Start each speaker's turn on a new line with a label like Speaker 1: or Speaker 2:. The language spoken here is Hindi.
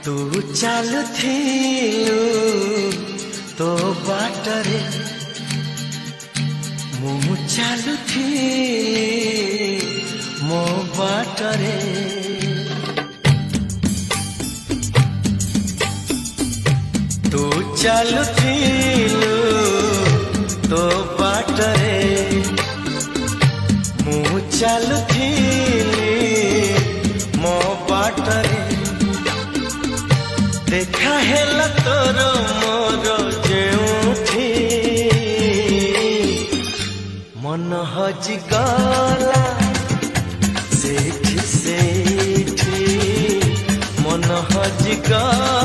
Speaker 1: तू चालुथिलु तो बाटरे मु चालुथिली मो बाटरे तू चालुथिलु तो बाटरे मु चालुथिली मो बाटरे देखा हेला तोर मोर जेउठी मन हजि गला सेठी सेठी मन हजि गला